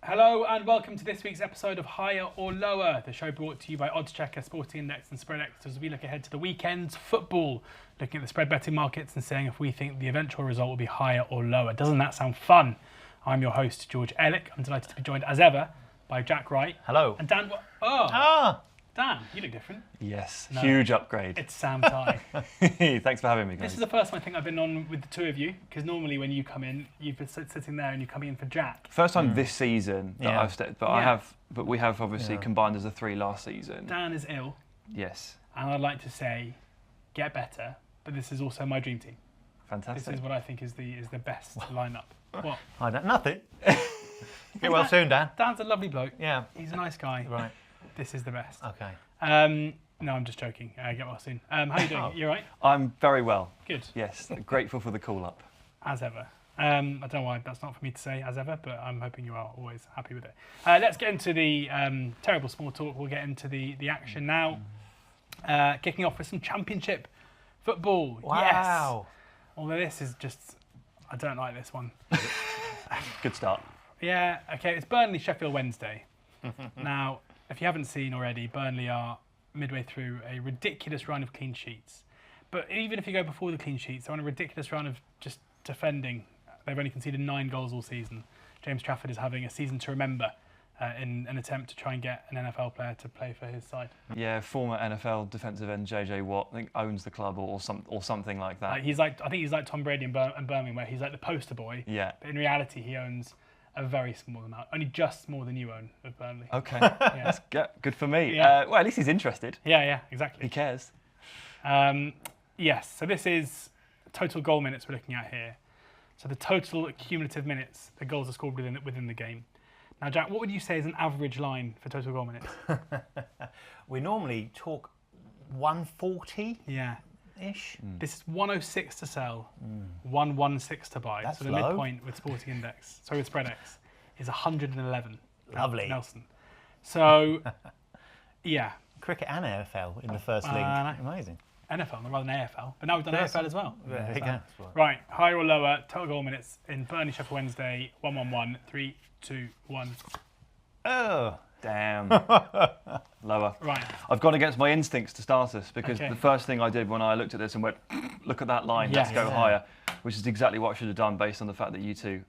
Hello and welcome to this week's episode of Higher or Lower, the show brought to you by oddschecker, Sporting Index and Spreadex as we look ahead to the weekend's football, looking at the spread betting markets and saying if we think the eventual result will be higher or lower. Doesn't that sound fun? I'm your host, George Ellick. I'm delighted to be joined as ever by Jack Wright. Hello. And Dan... Dan, you look different. Yes, no, huge upgrade. It's Sam Tighe. Thanks for having me, guys. This is the first time I think I've been on with the two of you, because normally when you come in, you've been sitting there and you're coming in for Jack. First time this season that I've stepped, but we have obviously combined as a three last season. Dan is ill. Yes. And I'd like to say, get better, but this is also my dream team. Fantastic. This is what I think is the best lineup. What? I don't nothing. Get well soon, Dan. Dan's a lovely bloke. Yeah. He's a nice guy. Right. This is the best. Okay. No, I'm just joking. Get well soon. How are you doing? You all right? I'm very well. Good. Yes. Grateful for the call up. As ever. I don't know why that's not for me to say as ever, but I'm hoping you are always happy with it. Let's get into the terrible small talk. We'll get into the action now. Kicking off with some Championship football. Wow. Yes. Although this is just, I don't like this one. Good start. Yeah. Okay. It's Burnley, Sheffield Wednesday. Now, if you haven't seen already, Burnley are midway through a ridiculous run of clean sheets. But even if you go before the clean sheets, they're on a ridiculous run of just defending. They've only conceded 9 goals all season. James Trafford is having a season to remember in an attempt to try and get an NFL player to play for his side. Yeah, former NFL defensive end JJ Watt, I think, owns the club or something like that. I think he's like Tom Brady in Birmingham, where he's like the poster boy. Yeah. But in reality, he owns a very small amount, only just more than you own of Burnley. Okay, that's good for me. Yeah. Well, at least he's interested. Yeah, exactly. He cares. Yes, so this is total goal minutes we're looking at here. So the total cumulative minutes the goals are scored within the game. Now, Jack, what would you say is an average line for total goal minutes? We normally talk 140. Yeah. Ish. This is 106 to sell, 116 to buy. That's so the low. midpoint with Sporting Index, sorry, with Spreadex, is 111. Lovely. Nelson. So, yeah. Cricket and AFL in the first league. Amazing. NFL, rather than AFL. But now we've done AFL as well. There you go. Right, higher or lower, total goal minutes in Burnley, Sheffield Wednesday, 1-1-1, 3, 2, 1. Oh. Damn. Lower. Right. I've gone against my instincts to start us because the first thing I did when I looked at this and went, look at that line, let's go higher, which is exactly what I should have done based on the fact that you two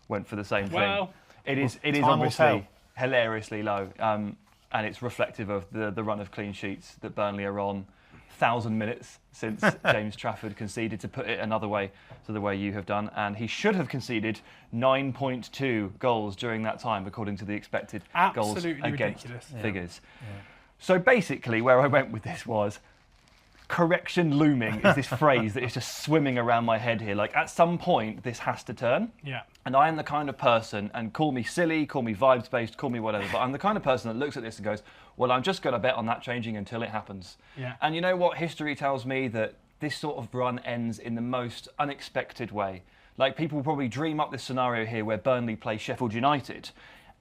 went for the same thing. It is obviously hilariously low, and it's reflective of the run of clean sheets that Burnley are on. 1,000 minutes since James Trafford conceded, to put it another way, to the way you have done, and he should have conceded 9.2 goals during that time, according to the expected goals against figures. Yeah. So basically, where I went with this was, correction looming is this phrase that is just swimming around my head here. Like, at some point, this has to turn. Yeah. And I am the kind of person, and call me silly, call me vibes-based, call me whatever, but I'm the kind of person that looks at this and goes, well, I'm just going to bet on that changing until it happens. Yeah. And you know what? History tells me that this sort of run ends in the most unexpected way. Like, people will probably dream up this scenario here where Burnley play Sheffield United,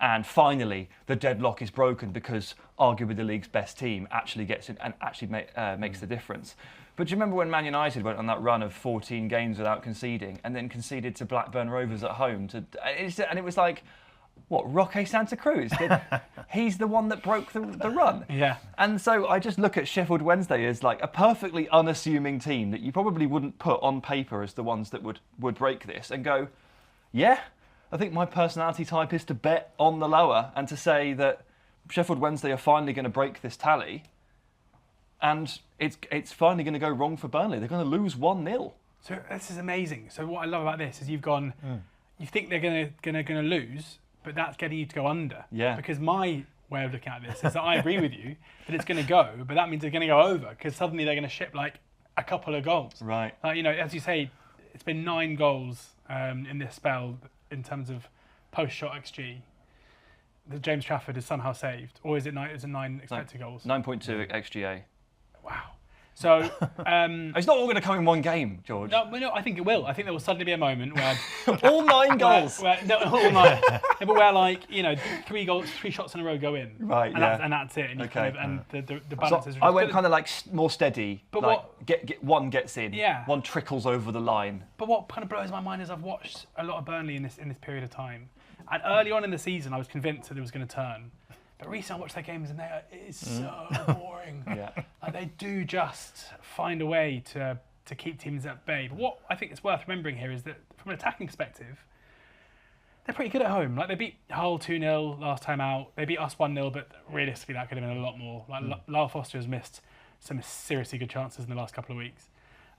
and finally the deadlock is broken because arguably the league's best team actually gets in and actually makes the difference. But do you remember when Man United went on that run of 14 games without conceding and then conceded to Blackburn Rovers at home? And it was like, what, Roque Santa Cruz? He's the one that broke the run. Yeah. And so I just look at Sheffield Wednesday as like a perfectly unassuming team that you probably wouldn't put on paper as the ones that would break this and go, yeah, I think my personality type is to bet on the lower and to say that Sheffield Wednesday are finally going to break this tally, and it's finally going to go wrong for Burnley. They're going to lose 1-0. So this is amazing. So what I love about this is you've gone, you think they're going to lose, but that's getting you to go under. Yeah. Because my way of looking at this is that I agree with you that it's going to go, but that means they're going to go over because suddenly they're going to ship like a couple of goals. Right. You know, as you say, it's been 9 goals in this spell in terms of post-shot XG that James Trafford has somehow saved, or is it 9 expected goals? 9.2 XGA. Wow. So it's not all going to come in one game, George. No, I think it will. I think there will suddenly be a moment where all 9 goals. All 9. But where, like, you know, 3 shots in a row go in. Right. And that's it. And you kind of, and the balance is. I went kind of like more steady. But like what? One gets in. Yeah. One trickles over the line. But what kind of blows my mind is I've watched a lot of Burnley in this period of time, And early on in the season, I was convinced that it was going to turn. But recently, I watched their games and it is so boring. Like, they do just find a way to keep teams at bay. But what I think is worth remembering here is that from an attacking perspective, they're pretty good at home. Like, they beat Hull 2-0 last time out. They beat us 1-0, but realistically, that could have been a lot more. Like, Lyle Foster has missed some seriously good chances in the last couple of weeks.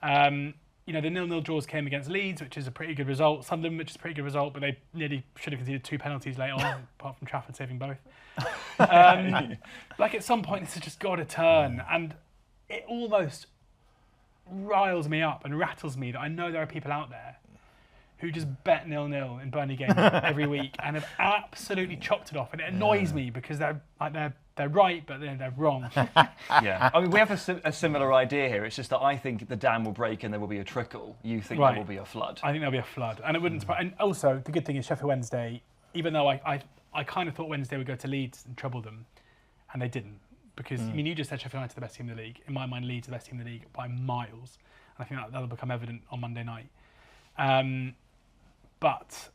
The 0-0 draws came against Leeds, which is a pretty good result. Sunderland, which is a pretty good result, but they nearly should have conceded 2 penalties late on, apart from Trafford saving both. Like, at some point, this has just got to turn. And it almost riles me up and rattles me that I know there are people out there who just bet 0-0 in Burnley games every week and have absolutely chopped it off. And it annoys me because they're right, but they're wrong. Yeah. I mean, we have a similar idea here. It's just that I think the dam will break and there will be a trickle. You think there will be a flood. I think there'll be a flood. And it wouldn't surprise. And also, the good thing is Sheffield Wednesday, even though I kind of thought Wednesday would go to Leeds and trouble them, and they didn't. Because, I mean, you just said Sheffield United are the best team in the league. In my mind, Leeds are the best team in the league by miles. And I think that'll become evident on Monday night. But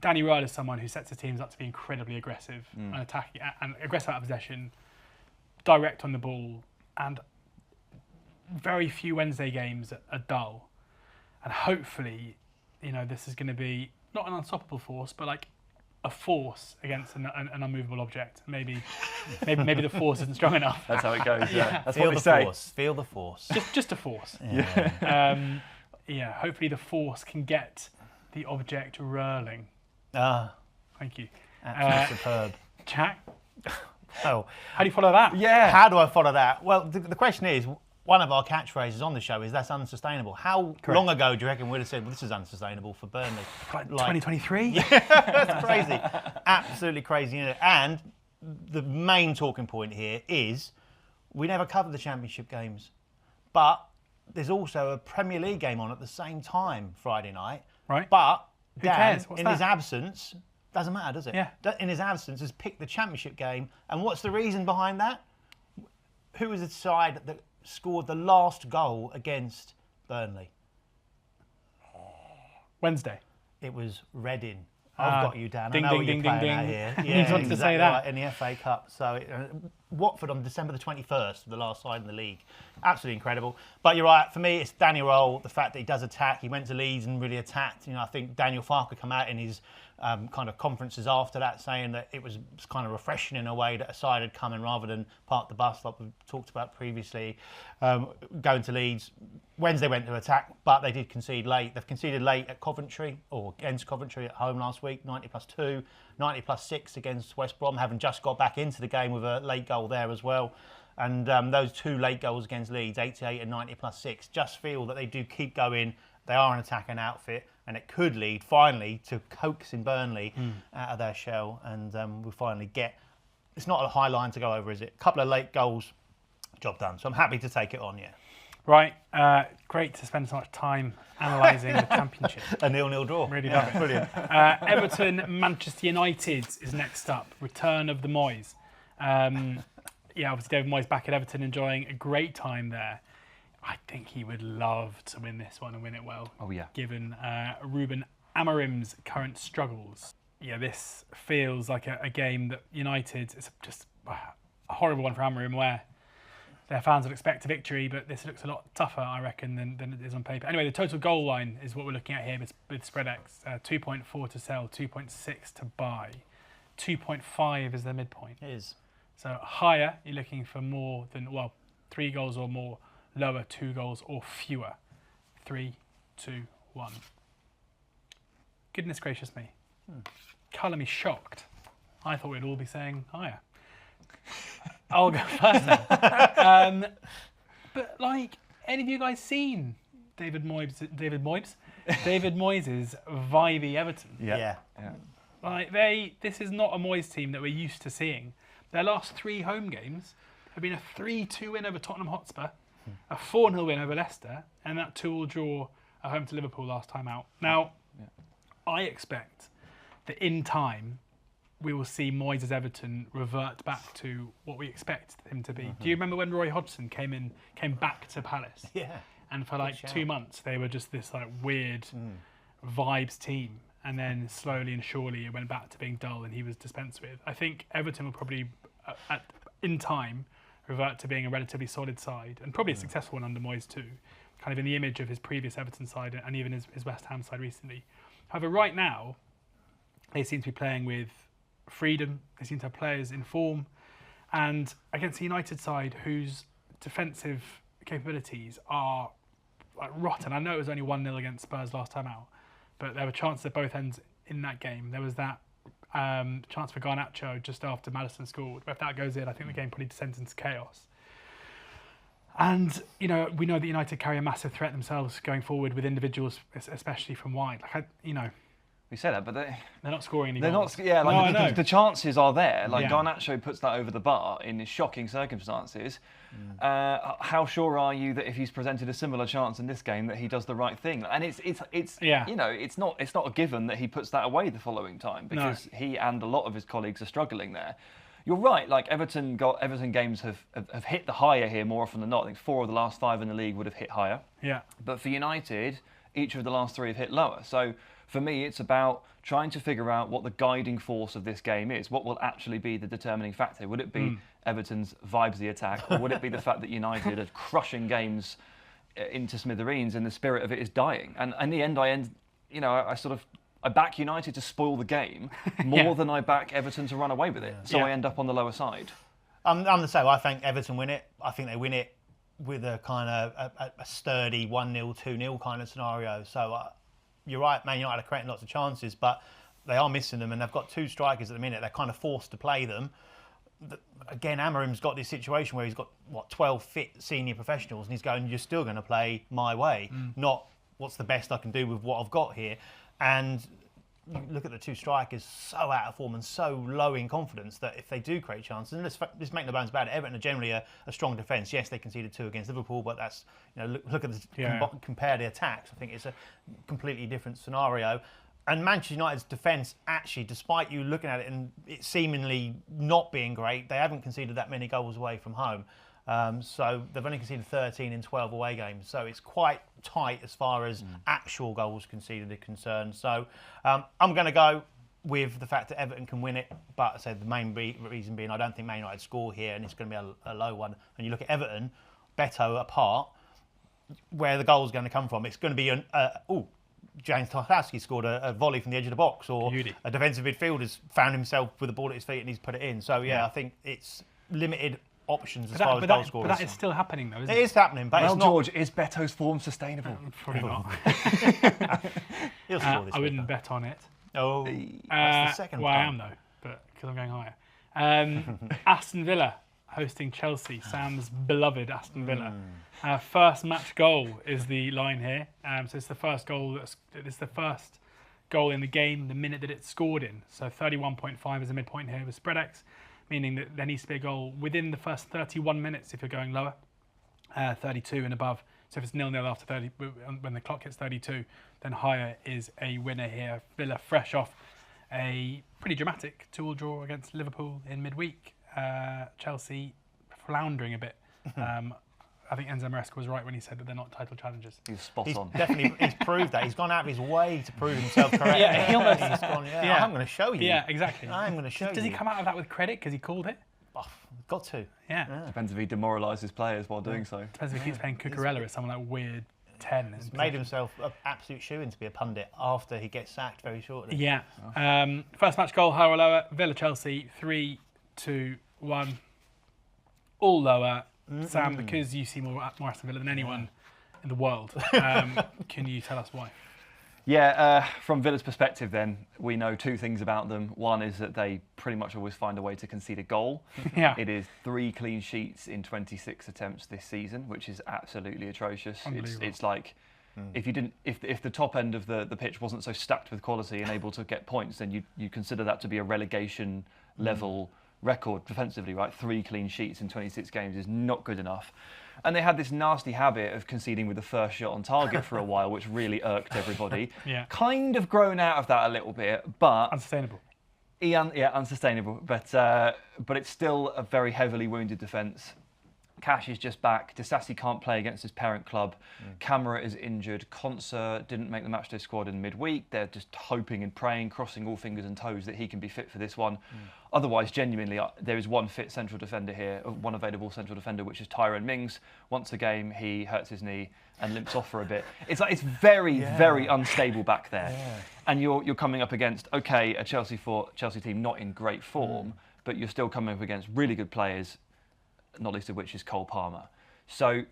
Danny Ryle is someone who sets his teams up to be incredibly aggressive and attacking, and aggressive out of possession, direct on the ball, and very few Wednesday games are dull. And hopefully, this is going to be not an unstoppable force, but like a force against an unmovable object. Maybe the force isn't strong enough. That's how it goes. Yeah. That's Feel what we the say. force. Feel the force. Just a force. Yeah. Hopefully the force can get the object whirling. Thank you. Absolutely superb. Jack, Oh, how do you follow that? yeah. How do I follow that? Well, the question is, one of our catchphrases on the show is that's unsustainable. How long ago do you reckon we'd have said, well, this is unsustainable for Burnley? Like 2023? That's crazy. Absolutely crazy. Isn't it? And the main talking point here is we never covered the Championship games. But there's also a Premier League game on at the same time Friday night. Right. But Who Dan, cares? What's in that? his absence, doesn't matter, does it? Yeah. In his absence, has picked the Championship game. And what's the reason behind that? Who was the side that scored the last goal against Burnley? Wednesday. It was Reading. I've got you, Dan. Ding, I know ding, what you're ding, playing ding, out ding. here. You Yeah, wanted to say exactly that. right, in the FA Cup. So Watford on December the 21st, the last side in the league. Absolutely incredible. But you're right. For me, it's Danny Ryle. The fact that he does attack. He went to Leeds and really attacked. I think Daniel Farke come out in his kind of conferences after that, saying that it was kind of refreshing in a way that a side had come in rather than park the bus like we've talked about previously. Going to Leeds. Wednesday went to attack, but they did concede late. They've conceded late at Coventry, or against Coventry at home last week, 90+2, 90+6 against West Brom, having just got back into the game with a late goal there as well. And those 2 late goals against Leeds, 88 and 90+6, just feel that they do keep going. They are an attacking outfit, and it could lead finally to coaxing Burnley out of their shell, and we'll finally get. It's not a high line to go over, is it? A couple of late goals, job done. So I'm happy to take it on, yeah. Right. Great to spend so much time analysing the Championship. A 0-0 draw. Really love it. Brilliant. Everton, Manchester United is next up. Return of the Moyes. Obviously David Moyes back at Everton, enjoying a great time there. I think he would love to win this one and win it well. Oh, yeah. Given Ruben Amorim's current struggles. Yeah, this feels like a game that United is just a horrible one for Amorim, where their fans would expect a victory, but this looks a lot tougher, I reckon, than it is on paper. Anyway, the total goal line is what we're looking at here with SpreadX. 2.4 to sell, 2.6 to buy. 2.5 is the midpoint. It is. So higher, you're looking for more than, 3 goals or more. Lower, 2 goals or fewer. 3, 2, 1. Goodness gracious me. Colour me shocked. I thought we'd all be saying higher. I'll go first then. But any of you guys seen David Moyes' vibey Everton? Yeah. This is not a Moyes team that we're used to seeing. Their last 3 home games have been a 3-2 win over Tottenham Hotspur, a 4-0 win over Leicester, and that 2-2 draw at home to Liverpool last time out. Now, I expect that in time we will see Moyes' Everton revert back to what we expect him to be. Do you remember when Roy Hodgson came back to Palace? Yeah. And for 2 months they were just this weird vibes team. and then slowly and surely it went back to being dull and he was dispensed with. I think Everton will probably, in time, revert to being a relatively solid side and probably a successful one under Moyes too, kind of in the image of his previous Everton side and even his West Ham side recently. However, right now, they seem to be playing with freedom. They seem to have players in form. And against the United side, whose defensive capabilities are like rotten. I know it was only 1-0 against Spurs last time out, but there were chances at both ends in that game. There was that chance for Garnacho just after Maddison scored. But if that goes in, I think the game probably descends into chaos. And, we know that United carry a massive threat themselves going forward with individuals, especially from wide. We say that, but they're not scoring any goals. The chances are there. Garnacho puts that over the bar in shocking circumstances. How sure are you that if he's presented a similar chance in this game that he does the right thing? And it's not a given that he puts that away the following time because he and a lot of his colleagues are struggling there. You're right. Everton games have hit the higher here more often than not. I think 4 of the last 5 in the league would have hit higher. Yeah. But for United, each of the last 3 have hit lower. So for me, it's about trying to figure out what the guiding force of this game is. What will actually be the determining factor? Would it be Everton's vibesy attack, or would it be the fact that United are crushing games into smithereens and the spirit of it is dying? And in the end, I back United to spoil the game more than I back Everton to run away with it. So I end up on the lower side. I'm the same. I think Everton win it. I think they win it with a kind of a sturdy 1-0, 2-0 kind of scenario. So you're right, Man United are creating lots of chances, but they are missing them, and they've got 2 strikers at the minute. They're kind of forced to play them. Again, Amarim's got this situation where he's got 12 fit senior professionals, and he's going, "You're still going to play my way, not what's the best I can do with what I've got here." And you look at the 2 strikers, so out of form and so low in confidence that if they do create chances, and let's make no bones about it, Everton are generally a strong defence. Yes, they conceded 2 against Liverpool, but that's look at compare the attacks. I think it's a completely different scenario. And Manchester United's defence, actually, despite you looking at it and it seemingly not being great, they haven't conceded that many goals away from home. So they've only conceded 13 in 12 away games. So it's quite tight as far as actual goals conceded are concerned. So I'm going to go with the fact that Everton can win it. But I said the main reason being I don't think Man United score here, and it's going to be a low one. And you look at Everton, Beto apart, where the goal's going to come from. It's going to be James Tarkowski scored a volley from the edge of the box, or a defensive midfielder's found himself with the ball at his feet and he's put it in. So I think it's limited options as far as goal scorers. But that is still happening, though, isn't it? It is happening, but it's not. George, is Beto's form sustainable? Probably not. He'll score this I wouldn't bet on it. Oh, that's the second I am, though, because I'm going higher. Aston Villa hosting Chelsea, Sam's beloved Aston Villa. First match goal is the line here. So it's the first goal. It's the first goal in the game, the minute that it's scored in. So 31.5 is the midpoint here with SpreadX, meaning that there needs to be a goal within the first 31 minutes if you're going lower, 32 and above. So if it's 0-0 after 30, when the clock hits 32, then higher is a winner here. Villa fresh off a pretty dramatic 2-2 draw against Liverpool in midweek. Chelsea floundering a bit. I think Enzo Maresca was right when he said that they're not title challengers. He's spot on. He's proved that. He's gone out of his way to prove himself correct. He almost. He's gone, I'm going to show you. Yeah, exactly. I'm going to show you. Does he come out of that with credit because he called it? Oh, got to. Yeah. Depends if he demoralises players while doing so. Depends if he keeps playing Cucurella at someone like weird 10. He's made himself an absolute shoo-in to be a pundit after he gets sacked very shortly. Yeah. First match goal, higher or lower. Villa Chelsea, 3-2-1. All lower. Sam, because you see more Aston Villa than anyone in the world, can you tell us why? Yeah, from Villa's perspective then, we know 2 things about them. One is that they pretty much always find a way to concede a goal. It is 3 clean sheets in 26 attempts this season, which is absolutely atrocious. It's like if the top end of the pitch wasn't so stacked with quality and able to get points, then you consider that to be a relegation level record defensively, right? 3 clean sheets in 26 games is not good enough. And they had this nasty habit of conceding with the first shot on target for a while, which really irked everybody. Kind of grown out of that a little bit, but unsustainable. Unsustainable. But it's still a very heavily wounded defence. Cash is just back. Disasi can't play against his parent club. Camara is injured. Konsa didn't make the matchday squad in midweek. They're just hoping and praying, crossing all fingers and toes that he can be fit for this one. Otherwise, genuinely, there is one fit central defender here, one available central defender, which is Tyrone Mings. Once a game, he hurts his knee and limps off for a bit. It's very, very unstable back there. And you're coming up against, okay, a Chelsea team not in great form, but you're still coming up against really good players, not least of which is Cole Palmer. So,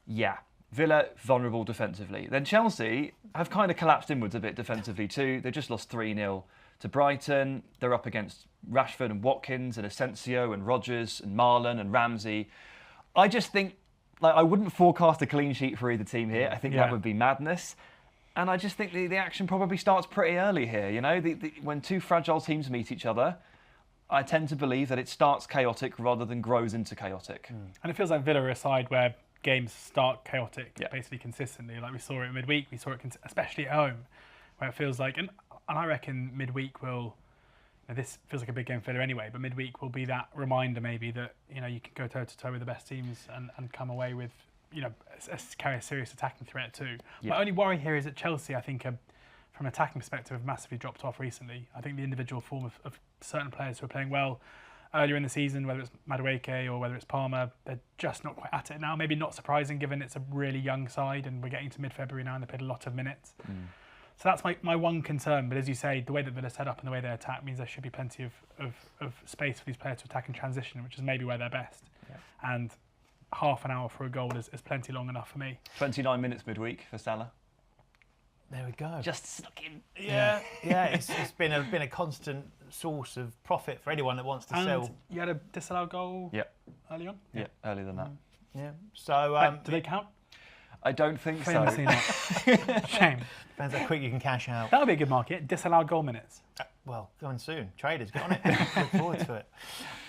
yeah, Villa vulnerable defensively. Then Chelsea have kind of collapsed inwards a bit defensively too. They just lost 3-0 to Brighton. They're up against Rashford and Watkins and Asensio and Rodgers and Marlon and Ramsey. I just think, like, I wouldn't forecast a clean sheet for either team here. I think that would be madness. And I just think the action probably starts pretty early here. You know, when two fragile teams meet each other, I tend to believe that it starts chaotic rather than grows into chaotic. And it feels like Villa are a side where games start chaotic basically consistently. Like we saw it midweek, we saw it especially at home, where it feels like, and I reckon midweek will, this feels like a big game for Villa anyway, but midweek will be that reminder maybe that, you know, you can go toe-to-toe with the best teams and come away with, you know, carry a serious attacking threat too. My only worry here is that Chelsea, I think, from an attacking perspective, have massively dropped off recently. I think the individual form of certain players who are playing well earlier in the season, whether it's Madueke or whether it's Palmer, they're just not quite at it now. Maybe not surprising given it's a really young side and we're getting to mid-February now and they've played a lot of minutes. So that's my one concern. But as you say, the way that Villa set up and the way they attack means there should be plenty of space for these players to attack and transition, which is maybe where they're best. And half an hour for a goal is plenty long enough for me. 29 minutes midweek for Salah. There we go. Just snuck in. Yeah. It's been a constant source of profit for anyone that wants to sell. You had a disallowed goal early on? Yeah, earlier than that. Yeah. So do they count? I don't think so. Shame. Depends how quick you can cash out. That would be a good market. Disallowed goal minutes. Well, going soon. Traders, get on it. Look forward to it.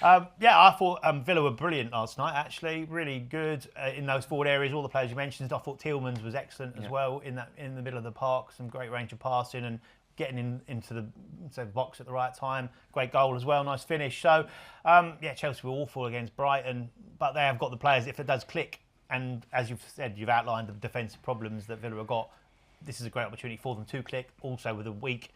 I thought Villa were brilliant last night, actually. Really good in those forward areas. All the players you mentioned. I thought Tielemans was excellent as well in the middle of the park. Some great range of passing and getting into the box at the right time. Great goal as well. Nice finish. So, Chelsea were awful against Brighton, but they have got the players if it does click. And as you've said, you've outlined the defensive problems that Villa have got. This is a great opportunity for them to click. Also with a week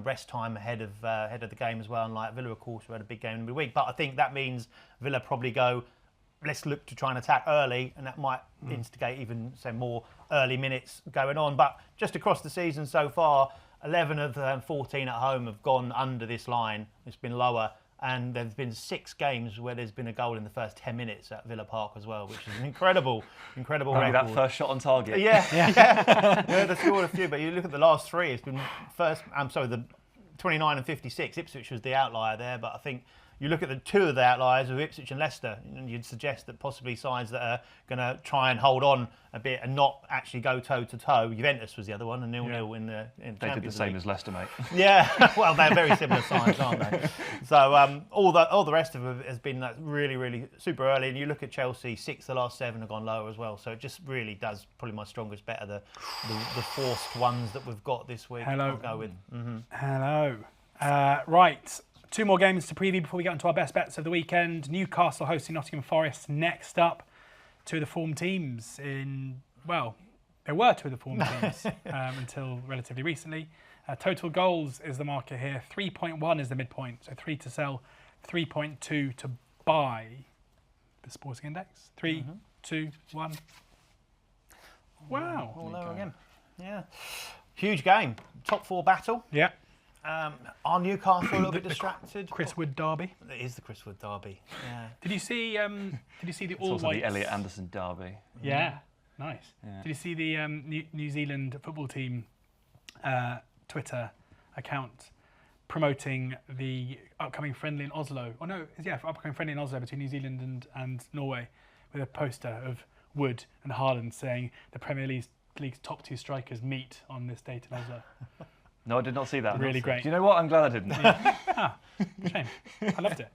rest time ahead of the game as well. Unlike Villa, of course, who had a big game in the week. But I think that means Villa probably go, let's look to try and attack early, and that might instigate even more early minutes going on. But just across the season so far, 11 of 14 at home have gone under this line. It's been lower. And there's been 6 games where there's been a goal in the first 10 minutes at Villa Park as well, which is an incredible record. That first shot on target. Yeah. They've scored a few, but you look at the last 3, it's been the 29 and 56. Ipswich was the outlier there, but I think you look at the 2 of the outliers of Ipswich and Leicester, and you'd suggest that possibly sides that are going to try and hold on a bit and not actually go toe-to-toe. Juventus was the other one, and 0-0 in the Champions They did the same League. as Leicester, mate. Yeah, well, they're very similar sides, aren't they? So all the rest of it has been really, really super early. And you look at Chelsea, 6 the last 7 have gone lower as well. So it just really does probably my strongest bet are the forced ones that we've got this week. Hello. I'll go with. Hello. Right. 2 more games to preview before we get into our best bets of the weekend. Newcastle hosting Nottingham Forest next up. 2 of the form teams they were 2 of the form teams until relatively recently. Total goals is the marker here. 3.1 is the midpoint. So 3 to sell, 3.2 to buy. The Sporting Index. 3, 2, 1. Wow. All low again. Yeah. Huge game. Top 4 battle. Yeah. Are Newcastle a little bit distracted? Chris Wood derby. It is the Chris Wood derby. Yeah. Did you see the All It's also Whites? the Elliot Anderson derby. Yeah. Nice. Yeah. Did you see the New Zealand football team Twitter account promoting the upcoming friendly in Oslo? Oh no, upcoming friendly in Oslo between New Zealand and Norway, with a poster of Wood and Haaland saying the Premier League's top 2 strikers meet on this date in Oslo. No, I did not see that. Really great. Do you know what? I'm glad I didn't. Shame. I loved it.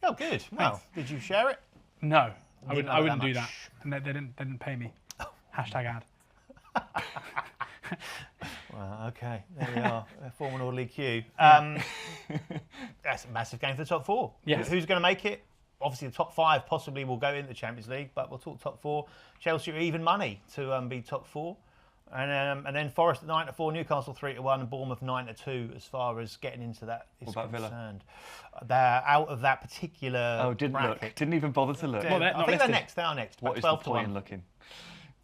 Oh, good. Well, did you share it? No, I wouldn't do much. that. And they didn't pay me. #ad. Well, okay. There we are. Form an orderly queue. That's a massive game for the top 4. Yes. Who's going to make it? obviously the top 5 possibly will go into the Champions League, but we'll talk top 4. Chelsea are even money to be top 4. And then Forest at 9-4, Newcastle 3-1, and Bournemouth 9-2 as far as getting into that is concerned. Villa? They're out of that particular didn't bracket. Look. Didn't even bother to look. Well, I think they're next. They are next. What is the point in looking?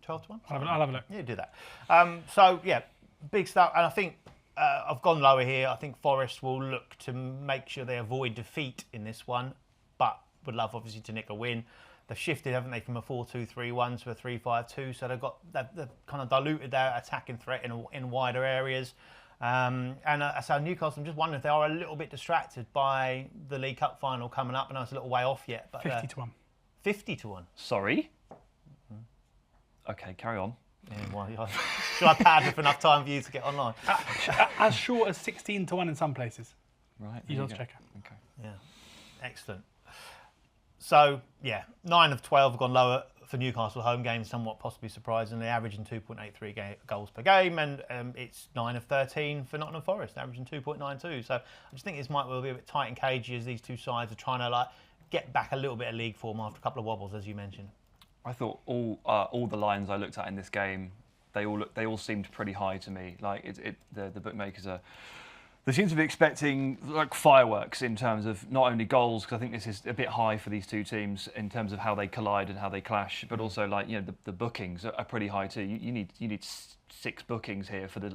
12-1? I'll have a look. Yeah, do that. So, yeah, big stuff. And I think I've gone lower here. I think Forest will look to make sure they avoid defeat in this one, but would love, obviously, to nick a win. They've shifted, haven't they, from a 4-2-3-1 to a 3-5-2, so they've kind of diluted their attacking threat in wider areas. So Newcastle, I'm just wondering if they are a little bit distracted by the League Cup final coming up. I know it's a little way off yet, but 50-1. 50-1. Sorry. Okay, carry on. Yeah, well, should I pad with enough time for you to get online? As short as 16-1 in some places. Right. Use oddschecker. Okay. Yeah. Excellent. So, 9 of 12 have gone lower for Newcastle home games, somewhat possibly surprising. They're averaging 2.83 goals per game, and it's 9 of 13 for Nottingham Forest, averaging 2.92. So I just think this might well be a bit tight and cagey as these two sides are trying to get back a little bit of league form after a couple of wobbles, as you mentioned. I thought all the lines I looked at in this game, they all seemed pretty high to me. Like the bookmakers are. They seem to be expecting like fireworks in terms of not only goals, because I think this is a bit high for these two teams in terms of how they collide and how they clash, but also the bookings are pretty high too. You need 6 bookings here for the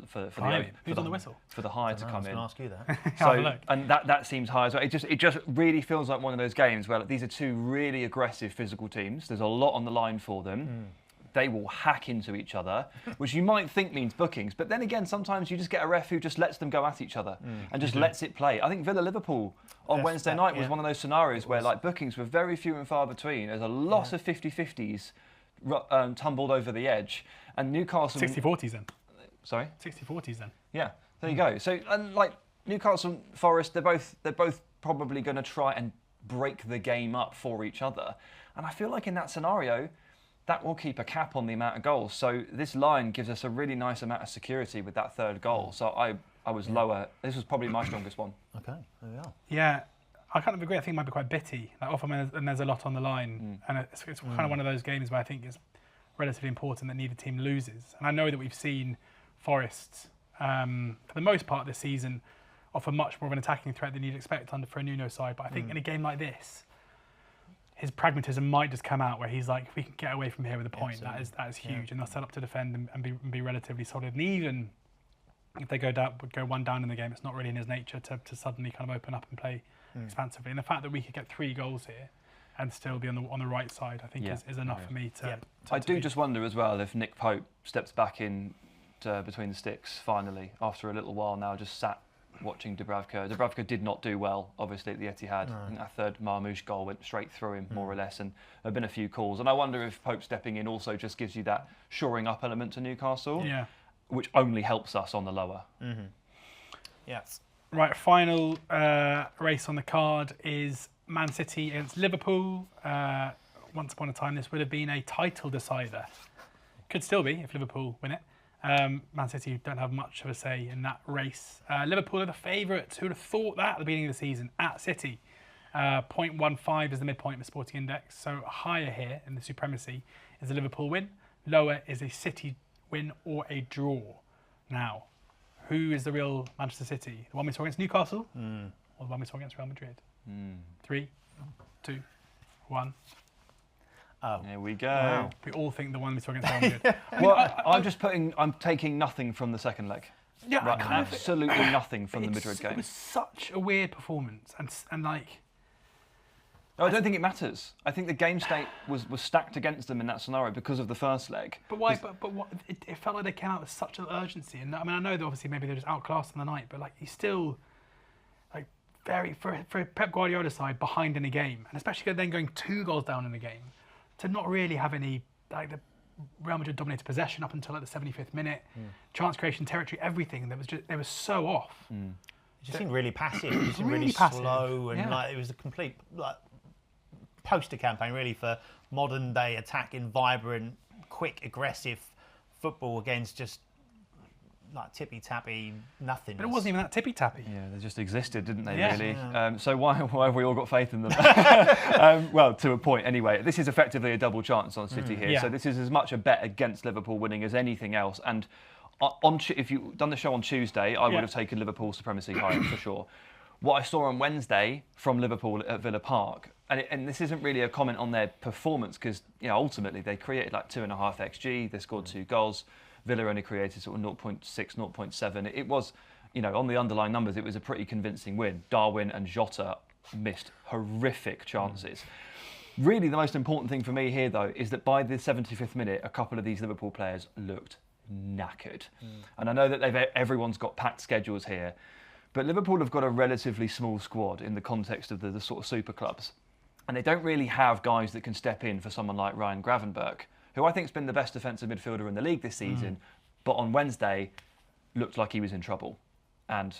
Who's on the whistle? For the high to come in. I was going to ask you that. So and that seems high as well. It just really feels like one of those games where these are two really aggressive physical teams. There's a lot on the line for them. They will hack into each other, which you might think means bookings. But then again, sometimes you just get a ref who just lets them go at each other and just lets it play. I think Villa-Liverpool on Wednesday night was one of those scenarios where bookings were very few and far between. There's a lot of 50-50s tumbled over the edge. And Newcastle... 60-40s then. Sorry? 60-40s then. Yeah, there you go. So, and Newcastle Forest, they're both probably going to try and break the game up for each other. And I feel like in that scenario... that will keep a cap on the amount of goals. So this line gives us a really nice amount of security with that third goal. So I was lower. This was probably my strongest one. Okay, there we are. Yeah, I kind of agree. I think it might be quite bitty. Often when there's a lot on the line. And it's kind of one of those games where I think it's relatively important that neither team loses. And I know that we've seen Forest, for the most part this season, offer much more of an attacking threat than you'd expect for a Nuno side. But I think in a game like this, his pragmatism might just come out where he's like, if we can get away from here with a point, that is huge, and they'll set up to defend and be relatively solid. And even if they go one down in the game, it's not really in his nature to suddenly kind of open up and play expansively. And the fact that we could get 3 goals here and still be on the right side, I think is enough for me to. I do just wonder as well if Nick Pope steps back in between the sticks finally after a little while now, just sat watching Dubravka. Dubravka did not do well, obviously, at the Etihad. I think that third Marmoush goal went straight through him, more or less, and there have been a few calls. And I wonder if Pope stepping in also just gives you that shoring up element to Newcastle, which only helps us on the lower. Yeah. Right, final race on the card is Man City against Liverpool. Once upon a time, this would have been a title decider. Could still be if Liverpool win it. Man City don't have much of a say in that race. Liverpool are the favourites. Who would have thought that at the beginning of the season at City? 0.15 is the midpoint of the Sporting Index. So higher here in the supremacy is a Liverpool win. Lower is a City win or a draw. Now, who is the real Manchester City? The one we saw against Newcastle or the one we saw against Real Madrid? 3, 2, 1. Oh. Here we go. Wow. We all think the one we saw against Real Madrid. I'm taking nothing from the second leg. Yeah, right, absolutely nothing from the Madrid game. It was such a weird performance, and like. No, I don't think it matters. I think the game state was stacked against them in that scenario because of the first leg. But why? But what? It felt like they came out with such an urgency, and I mean, I know that obviously maybe they're just outclassed in the night, but like he's still. Very for Pep Guardiola's side behind in a game, and especially then going 2 goals down in a game, to not really have any the Real Madrid dominated possession up until the 75th minute, chance creation, territory, everything. They were so off. It just seemed really passive. It seemed really passive. Slow, and it was a complete poster campaign really for modern day attacking, vibrant, quick, aggressive football against just like tippy-tappy, nothing. But it wasn't even that tippy-tappy. Yeah, they just existed, didn't they, Yeah. really? Yeah. So why have we all got faith in them? Well, to a point anyway. This is effectively a double chance on City here. Yeah. So this is as much a bet against Liverpool winning as anything else. And if you'd done the show on Tuesday, I would have taken Liverpool supremacy higher for sure. What I saw on Wednesday from Liverpool at Villa Park, and this isn't really a comment on their performance because ultimately they created like 2.5 XG, they scored 2 goals. Villa only created sort of 0.6, 0.7. It was, on the underlying numbers, it was a pretty convincing win. Darwin and Jota missed horrific chances. Really, the most important thing for me here, though, is that by the 75th minute, a couple of these Liverpool players looked knackered. And I know that everyone's got packed schedules here. But Liverpool have got a relatively small squad in the context of the sort of super clubs. And they don't really have guys that can step in for someone like Ryan Gravenberch, who I think has been the best defensive midfielder in the league this season, but on Wednesday looked like he was in trouble. And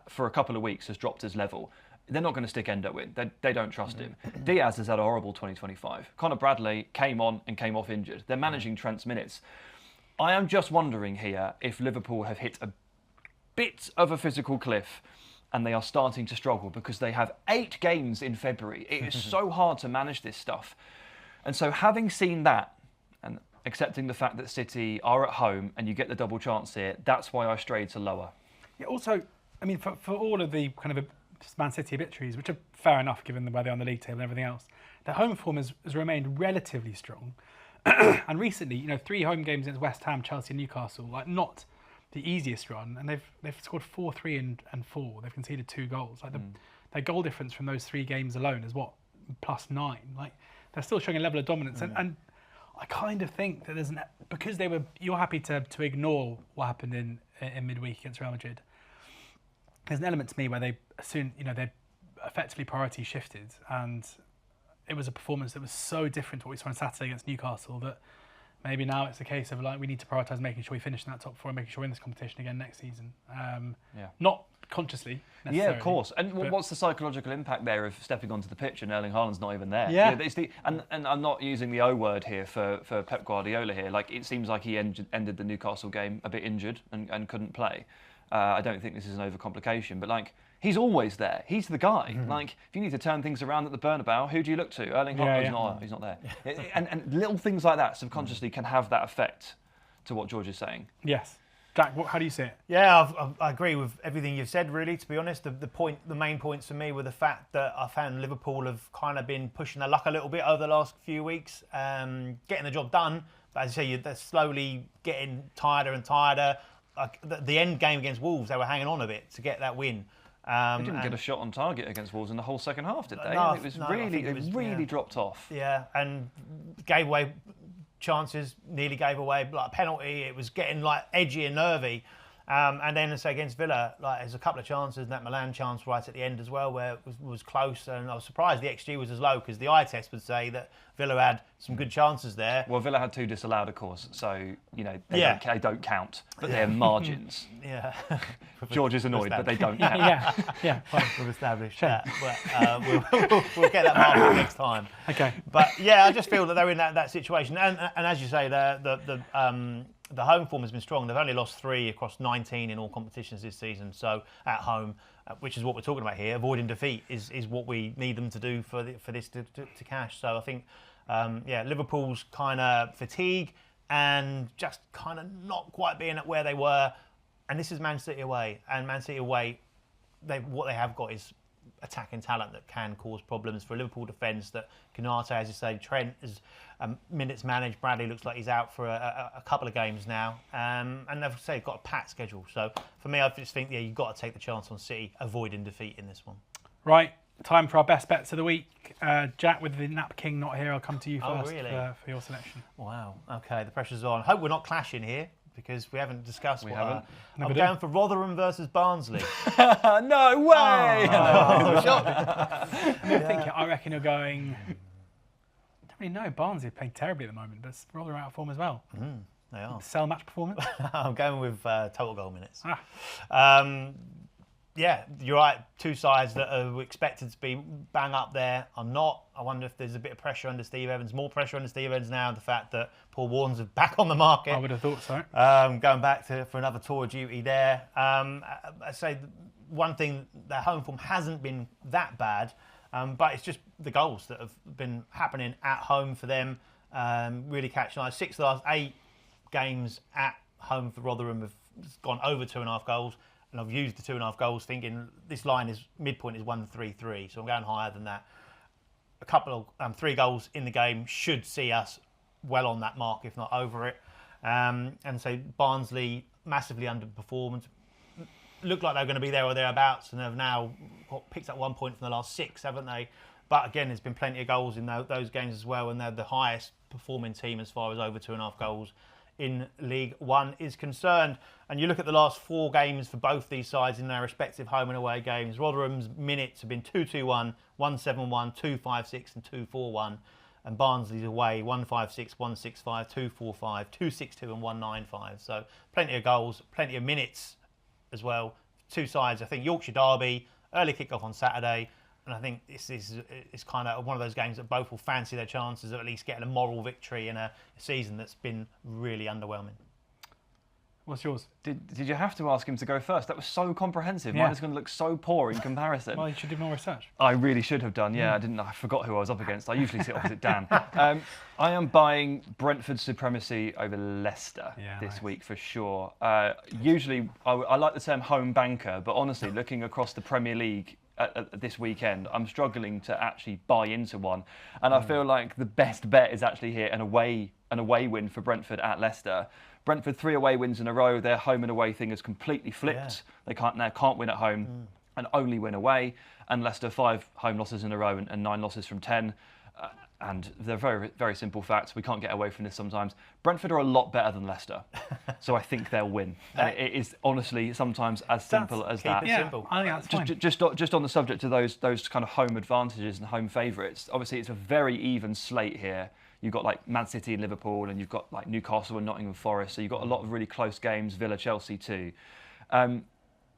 for a couple of weeks has dropped his level. They're not going to stick Endo in. They don't trust him. Diaz has had a horrible 2025. Conor Bradley came on and came off injured. They're managing Trent's minutes. I am just wondering here if Liverpool have hit a bit of a physical cliff and they are starting to struggle because they have 8 games in February. It is so hard to manage this stuff. And so having seen that and accepting the fact that City are at home and you get the double chance here, that's why I strayed to lower. Yeah, also, I mean, for all of the kind of Man City victories, which are fair enough given where they are on the league table and everything else, their home form has remained relatively strong. And recently, 3 home games against West Ham, Chelsea and Newcastle, like not the easiest run, and they've scored 4, 3 and 4. They've conceded 2 goals. Like their goal difference from those 3 games alone is +9. Like they're still showing a level of dominance, and I kind of think that there's because you're happy to ignore what happened in midweek against Real Madrid. There's an element to me where they effectively priority shifted, and it was a performance that was so different to what we saw on Saturday against Newcastle that maybe now it's a case of like we need to prioritise making sure we finish in that top 4 and making sure we're in this competition again next season. Not consciously necessarily. Yeah, of course. And what's the psychological impact there of stepping onto the pitch and Erling Haaland's not even there? Yeah. And I'm not using the O word here for Pep Guardiola here. Like it seems like he ended the Newcastle game a bit injured and couldn't play. I don't think this is an overcomplication, but like he's always there. He's the guy. Like if you need to turn things around at the Bernabeu, who do you look to? Erling Haaland. He's not there. and little things like that subconsciously can have that effect to what George is saying. Yes. Jack, how do you see it? Yeah, I agree with everything you've said, really, to be honest. The main points for me were the fact that I found Liverpool have kind of been pushing their luck a little bit over the last few weeks, getting the job done. But as you say, they're slowly getting tireder and tireder. Like the end game against Wolves, they were hanging on a bit to get that win. They didn't get a shot on target against Wolves in the whole second half, did they? No, it really dropped off. Yeah, and gave away chances, nearly gave away like a penalty. It was getting like edgy and nervy. And then against Villa, like there's a couple of chances, and that Milan chance right at the end as well, where it was close. And I was surprised the XG was as low because the eye test would say that Villa had some good chances there. Well, Villa had 2 disallowed, of course, so they don't count, but they're margins. Yeah. George is annoyed, but they don't count. Yeah. We've established that, but we'll get that margin next time. Okay. But yeah, I just feel that they're in that situation, and as you say, the home form has been strong. They've only lost 3 across 19 in all competitions this season. So at home, which is what we're talking about here, avoiding defeat is what we need them to do for this to cash. So I think, Liverpool's kind of fatigue and just kind of not quite being at where they were. And this is Man City away. And Man City away, what they have got is attacking talent that can cause problems for a Liverpool defence. That Konate, as you say, Trent is minutes managed. Bradley looks like he's out for a couple of games now, and as I say, got a packed schedule. So for me, I just think you've got to take the chance on City avoiding defeat in this one. Right, time for our best bets of the week. Jack, with the Nap King not here, I'll come to you first for your selection. Wow. Okay, the pressure's on. Hope we're not clashing here, because we haven't discussed I'm do. going for Rotherham versus Barnsley. No way! I reckon you're going... I don't really know. Barnsley are playing terribly at the moment, but Rotherham out of form as well. They are. Sell match performance? I'm going with total goal minutes. Yeah, you're right. Two sides that are expected to be bang up there are not. I wonder if there's a bit of pressure under Steve Evans, more pressure under Steve Evans now, the fact that Paul Warren's back on the market. I would have thought so. Going back for another tour of duty there. I say one thing, their home form hasn't been that bad, but it's just the goals that have been happening at home for them. Really catching eyes. 6 of the last 8 games at home for Rotherham have gone over 2.5 goals. And I've used the 2.5 goals thinking this line is midpoint is 1-3-3, so I'm going higher than that. A couple of 3 goals in the game should see us well on that mark, if not over it. And so Barnsley massively underperformed. Looked like they were going to be there or thereabouts, and they've now picked up 1 point from the last 6, haven't they? But again, there's been plenty of goals in those games as well, and they're the highest performing team as far as over 2.5 goals in League One is concerned. And you look at the last 4 games for both these sides in their respective home and away games. Rotherham's minutes have been 2-2-1, 1-7-1, 2-5-6 and 2-4-1. And Barnsley's away 1-5-6, 1-6-5, 2-4-5, 2-6-2 and 1-9-5. So plenty of goals, plenty of minutes as well. 2 sides, I think Yorkshire Derby, early kick-off on Saturday. And I think this is kind of one of those games that both will fancy their chances of at least getting a moral victory in a season that's been really underwhelming. What's yours? Did you have to ask him to go first? That was so comprehensive. Yeah. Mine is going to look so poor in comparison. Well, you should do more research. I really should have done, yeah. I forgot who I was up against. I usually sit opposite Dan. I am buying Brentford supremacy over Leicester this week for sure. Usually, I like the term home banker, but honestly, looking across the Premier League this weekend, I'm struggling to actually buy into one. And I feel like the best bet is actually here an away win for Brentford at Leicester. Brentford 3 away wins in a row. Their home and away thing has completely flipped. They can't win at home and only win away. And Leicester 5 home losses in a row and 9 losses from 10. And they're very, very simple facts. We can't get away from this sometimes. Brentford are a lot better than Leicester, so I think they'll win. And it is honestly sometimes as simple as that. Yeah, simple. I think that's fine. Just on the subject of those kind of home advantages and home favourites. Obviously, it's a very even slate here. You've got like Man City and Liverpool, and you've got like Newcastle and Nottingham Forest. So you've got a lot of really close games. Villa, Chelsea too.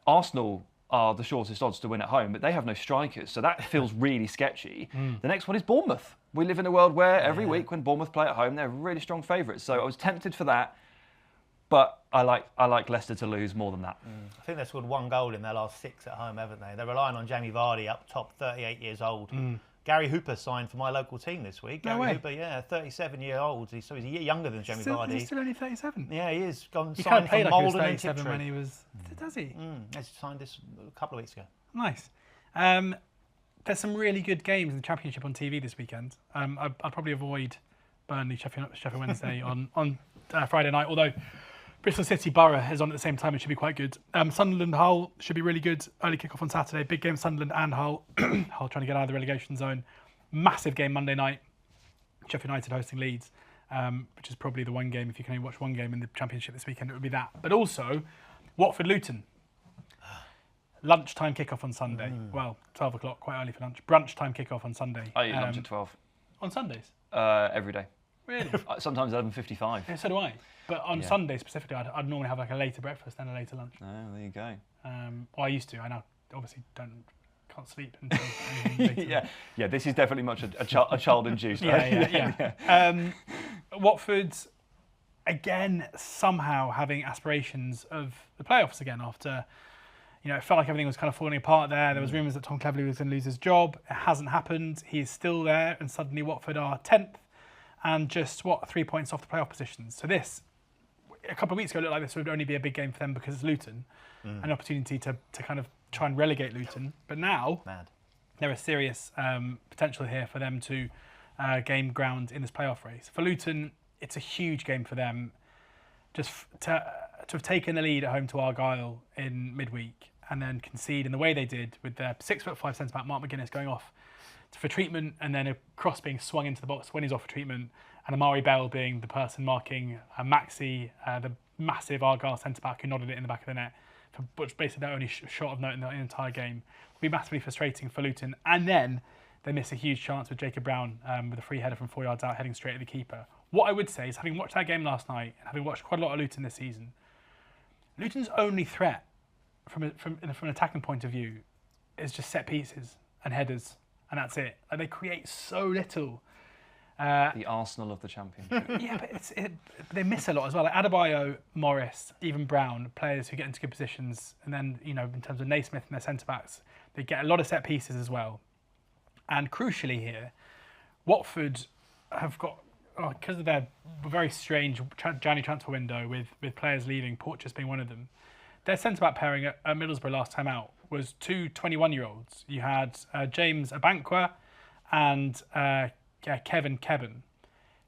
Arsenal are the shortest odds to win at home, but they have no strikers, so that feels really sketchy. The next one is Bournemouth. We live in a world where every week when Bournemouth play at home, they're really strong favourites. So I was tempted for that, but I like Leicester to lose more than that. I think they scored 1 goal in their last 6 at home, haven't they? They're relying on Jamie Vardy up top, 38 years old. Gary Hooper signed for my local team this week. No Gary way. Hooper, 37-year-old. So he's a year younger than Jamie Vardy. He's still only 37. Yeah, he is. He kind of played like he was Malden and 37 Tiptree. when he was... Does he? He signed this a couple of weeks ago. Nice. There's some really good games in the Championship on TV this weekend. I'd probably avoid Burnley, Sheffield Wednesday on Friday night, although Bristol City Borough is on at the same time. It should be quite good. Sunderland Hull should be really good. Early kick-off on Saturday. Big game, Sunderland and Hull. Hull trying to get out of the relegation zone. Massive game Monday night. Sheffield United hosting Leeds, which is probably the one game, if you can only watch one game in the Championship this weekend, it would be that. But also, Watford-Luton. Lunchtime kick-off on Sunday. Well, 12 o'clock, quite early for lunch. Brunch time kick-off on Sunday. I eat lunch at 12. On Sundays? Every day. Really? Sometimes 11:55. Yeah, so do I. But on Sunday specifically, I'd normally have like a later breakfast and a later lunch. Oh, there you go. Well, I used to. I now obviously can't sleep until anything later. Yeah. This is definitely much a child-induced. Yeah. Watford, again, somehow having aspirations of the playoffs again after... it felt like everything was kind of falling apart there. There was rumours that Tom Cleverley was going to lose his job. It hasn't happened. He's still there, and suddenly Watford are 10th and just, 3 points off the playoff positions. So this, a couple of weeks ago, looked like this would only be a big game for them because it's Luton, an opportunity to kind of try and relegate Luton. But now, there is serious potential here for them to gain ground in this playoff race. For Luton, it's a huge game for them. Just to have taken the lead at home to Argyle in midweek and then concede in the way they did with their 6'5" centre-back Mark McGuinness going off for treatment and then a cross being swung into the box when he's off for treatment and Amari Bell being the person marking Maxi, the massive Argyle centre-back who nodded it in the back of the net, which basically their only shot of note in the entire game. Will be massively frustrating for Luton. And then they miss a huge chance with Jacob Brown with a free header from 4 yards out heading straight at the keeper. What I would say is, having watched that game last night and having watched quite a lot of Luton this season, Luton's only threat from an attacking point of view, is just set pieces and headers, and that's it. Like, they create so little. The Arsenal of the Championship. Yeah, but they miss a lot as well. Like Adebayo, Morris, even Brown, players who get into good positions, and then in terms of Naismith and their centre backs, they get a lot of set pieces as well. And crucially here, Watford have got, because of their very strange January transfer window with players leaving, Porteous being one of them, their centre-back pairing at Middlesbrough last time out was two 21-year-olds. You had James Abankwah and Kevin Kebben.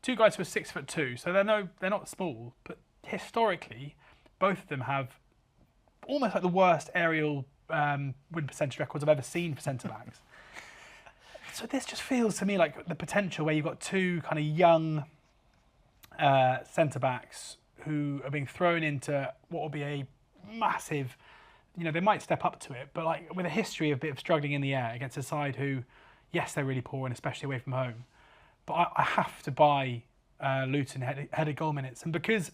Two guys who are 6'2", so they're not small, but historically, both of them have almost like the worst aerial win percentage records I've ever seen for centre-backs. So this just feels to me like the potential where you've got two kind of young centre-backs who are being thrown into what will be a massive, they might step up to it, but like with a history of a bit of struggling in the air against a side who, yes, they're really poor and especially away from home, but I have to buy Luton headed goal minutes. And because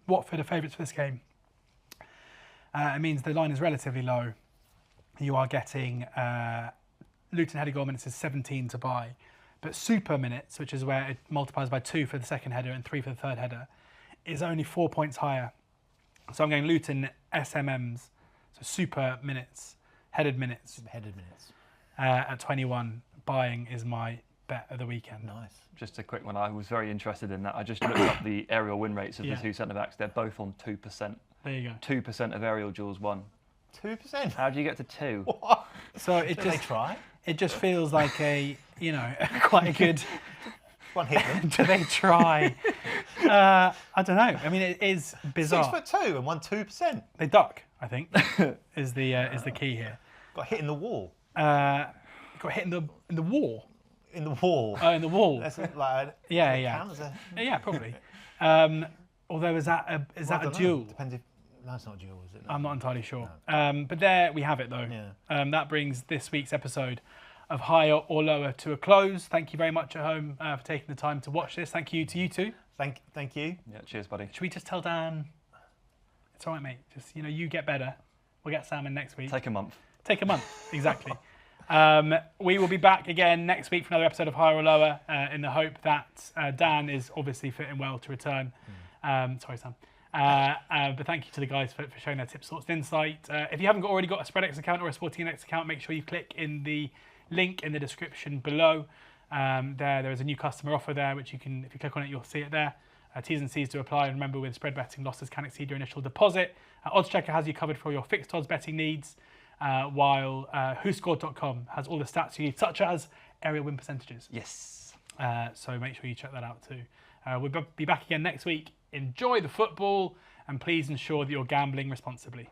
Watford are favourites for this game, it means the line is relatively low. You are getting Luton headed goal minutes is 17 to buy, but super minutes, which is where it multiplies by 2 for the second header and 3 for the third header, is only 4 points higher. So I'm going Luton SMMs, so super minutes, headed minutes. At 21, buying is my bet of the weekend. Nice. Just a quick one. I was very interested in that. I just looked up the aerial win rates of the two centre backs. They're both on 2%. There you go. 2% of aerial duels won. 2%. How do you get to 2? What? So Did they try? It just feels like a quite a good. One hit them. Do they try? I don't know. I mean, it is bizarre. 6'2" and won 2%. They duck, I think, is the key here. Got hit in the wall. Got hit in the wall. In the wall. Oh, in the wall. That's like Yeah, probably. Although is that a duel? Depends if. No, it's not a duel, is it? No. I'm not entirely sure. No. But there we have it, though. Yeah. That brings this week's episode of Higher or Lower to a close. Thank you very much at home for taking the time to watch this. Thank you to you two. Thank you. Yeah, cheers, buddy. Should we just tell Dan? It's all right, mate. Just you get better. We'll get Sam in next week. Take a month, exactly. We will be back again next week for another episode of Higher or Lower in the hope that Dan is obviously fitting well to return. Sorry, Sam. But thank you to the guys for showing their tips, thoughts, and insight. If you haven't already got a SpreadX account or a Sporting Index account, make sure you click in the link in the description below. There is a new customer offer there, which if you click on it, you'll see it there. T's and C's to apply. And remember, with spread betting, losses can exceed your initial deposit. oddschecker has you covered for your fixed odds betting needs, while whoscored.com has all the stats you need, such as aerial win percentages. Yes. So make sure you check that out too. We'll be back again next week. Enjoy the football, and please ensure that you're gambling responsibly.